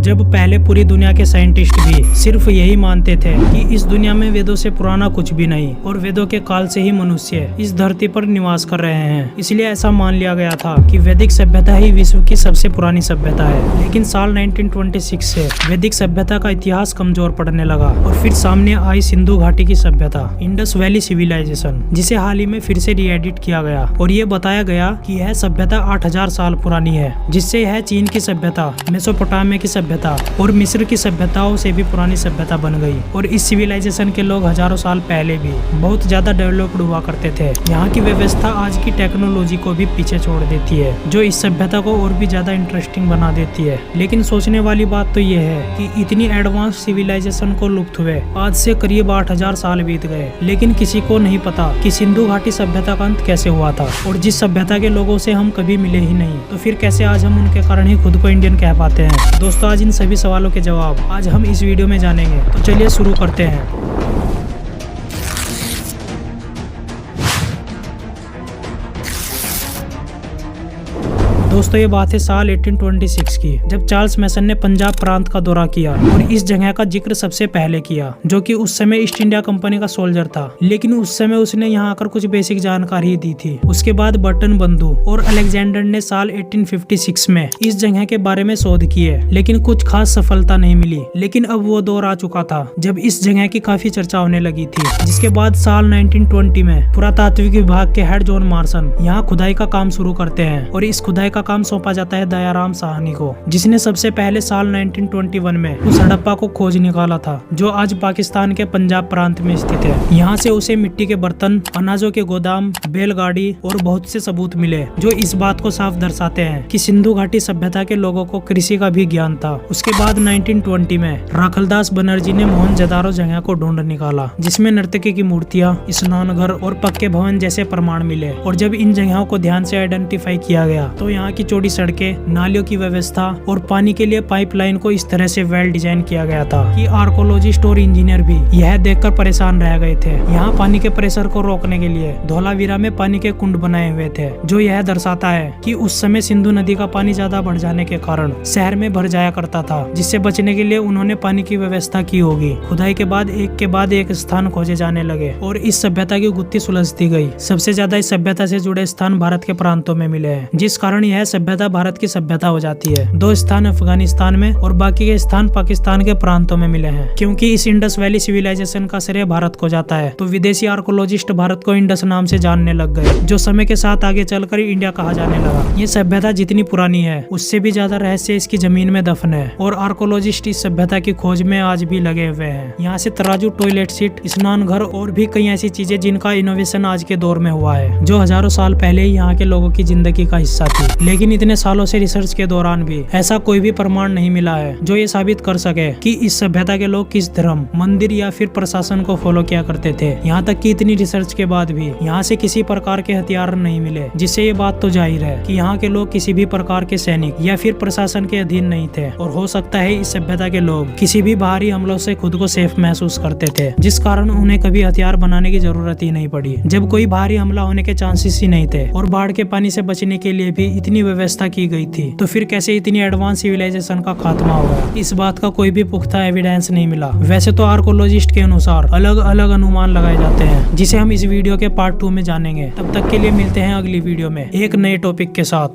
जब पहले पूरी दुनिया के साइंटिस्ट भी सिर्फ यही मानते थे कि इस दुनिया में वेदों से पुराना कुछ भी नहीं और वेदों के काल से ही मनुष्य इस धरती पर निवास कर रहे हैं, इसलिए ऐसा मान लिया गया था कि वैदिक सभ्यता ही विश्व की सबसे पुरानी सभ्यता है। लेकिन साल 1926 से वैदिक सभ्यता का इतिहास कमजोर पड़ने लगा और फिर सामने आई सिंधु घाटी की सभ्यता, इंडस वैली सिविलाइजेशन, जिसे हाल ही में फिर से रीएडिट किया गया और ये बताया गया कि यह सभ्यता 8000 साल पुरानी है, जिससे यह चीन की सभ्यता, मेसोपोटामिया की सभ्यता और मिस्र की सभ्यताओं से भी पुरानी सभ्यता बन गई। और इस सिविलाइजेशन के लोग हजारों साल पहले भी बहुत ज्यादा डेवलप्ड हुआ करते थे। यहाँ की व्यवस्था आज की टेक्नोलॉजी को भी पीछे छोड़ देती है, जो इस सभ्यता को और भी ज्यादा इंटरेस्टिंग बना देती है। लेकिन सोचने वाली बात तो ये है कि इतनी एडवांस सिविलाइजेशन को लुप्त हुए आज से करीब 8000 साल बीत गए, लेकिन किसी को नहीं पता कि सिंधु घाटी सभ्यता का अंत कैसे हुआ था। और जिस सभ्यता के लोगों से हम कभी मिले ही नहीं, तो फिर कैसे आज हम उनके कारण ही खुद को इंडियन कह पाते हैं। दोस्तों, आज इन सभी सवालों के जवाब आज हम इस वीडियो में जानेंगे, तो चलिए शुरू करते हैं। दोस्तों, ये बात है साल 1826 की, जब चार्ल्स मैसन ने पंजाब प्रांत का दौरा किया और इस जगह का जिक्र सबसे पहले किया, जो कि उस समय ईस्ट इंडिया कंपनी का सोल्जर था। लेकिन उस समय उसने यहाँ आकर कुछ बेसिक जानकारी दी थी। उसके बाद बर्टन बंधु और अलेक्जेंडर ने साल 1856 में इस जगह के बारे में शोध किए, लेकिन कुछ खास सफलता नहीं मिली। लेकिन अब वो दौर आ चुका था जब इस जगह की काफी चर्चा होने लगी थी, जिसके बाद साल 1920 में पुरातात्विक विभाग के हेड जॉन मार्सन यहाँ खुदाई का काम शुरू करते हैं और इस खुदाई का काम सौंपा जाता है दयाराम साहनी को, जिसने सबसे पहले साल 1921 में उस हड़प्पा को खोज निकाला था, जो आज पाकिस्तान के पंजाब प्रांत में स्थित है। यहाँ से उसे मिट्टी के बर्तन, अनाजों के गोदाम, बैलगाड़ी और बहुत से सबूत मिले, जो इस बात को साफ दर्शाते हैं कि सिंधु घाटी सभ्यता के लोगों को कृषि का भी ज्ञान था। उसके बाद 1920 में राखलदास बनर्जी ने मोहनजोदारो जगह को ढूंढ निकाला, जिसमें नर्तकी की मूर्तियां, स्नान घर और पक्के भवन जैसे प्रमाण मिले। और जब इन जगहों को ध्यान से आइडेंटिफाई किया गया, तो यहाँ की चौड़ी सड़कें, नालियों की व्यवस्था और पानी के लिए पाइपलाइन को इस तरह से वेल डिजाइन किया गया था कि आर्कोलॉजिस्ट और इंजीनियर भी यह देखकर परेशान रह गए थे। यहाँ पानी के प्रेशर को रोकने के लिए धौलावीरा में पानी के कुंड बनाए हुए थे, जो यह दर्शाता है कि उस समय सिंधु नदी का पानी ज्यादा बढ़ जाने के कारण शहर में भर जाया करता था, जिससे बचने के लिए उन्होंने पानी की व्यवस्था की होगी। खुदाई के बाद एक स्थान खोजे जाने लगे और इस सभ्यता की गुत्थी सुलझती गई। सबसे ज्यादा इस सभ्यता से जुड़े स्थान भारत के प्रांतों में मिले हैं, जिस कारण यह सभ्यता भारत की सभ्यता हो जाती है। 2 स्थान अफगानिस्तान में और बाकी के स्थान पाकिस्तान के प्रांतों में मिले हैं। क्योंकि इस इंडस वैली सिविलाइजेशन का श्रेय भारत को जाता है, तो विदेशी आर्कोलॉजिस्ट भारत को इंडस नाम से जानने लग गए, जो समय के साथ आगे चलकर इंडिया कहा जाने लगा। ये सभ्यता जितनी पुरानी है, उससे भी ज्यादा रहस्य इसकी जमीन में दफन है और आर्कोलॉजिस्ट इस सभ्यता की खोज में आज भी लगे हुए हैं। यहाँ से तराजू, टॉयलेट सीट, स्नान घर और भी कई ऐसी चीजें जिनका इनोवेशन आज के दौर में हुआ है, जो हजारों साल पहले ही यहाँ के लोगों की जिंदगी का हिस्सा थी। लेकिन इतने सालों से रिसर्च के दौरान भी ऐसा कोई भी प्रमाण नहीं मिला है जो ये साबित कर सके कि इस सभ्यता के लोग किस धर्म, मंदिर या फिर प्रशासन को फॉलो किया करते थे। यहाँ तक कि इतनी रिसर्च के बाद भी यहाँ से किसी प्रकार के हथियार नहीं मिले, जिससे ये बात तो जाहिर है कि यहाँ के लोग किसी भी प्रकार के सैनिक या फिर प्रशासन के अधीन नहीं थे। और हो सकता है इस सभ्यता के लोग किसी भी बाहरी हमलों से खुद को सेफ महसूस करते थे, जिस कारण उन्हें कभी हथियार बनाने की जरूरत ही नहीं पड़ी, जब कोई बाहरी हमला होने के चांसेस ही नहीं थे। और बाढ़ के पानी से बचने के लिए भी इतनी व्यवस्था की गई थी, तो फिर कैसे इतनी एडवांस सिविलाइजेशन का खात्मा हो गया? इस बात का कोई भी पुख्ता एविडेंस नहीं मिला। वैसे तो आर्कोलॉजिस्ट के अनुसार अलग अलग अनुमान लगाए जाते हैं, जिसे हम इस वीडियो के पार्ट 2 में जानेंगे। तब तक के लिए मिलते हैं अगली वीडियो में एक नए टॉपिक के साथ।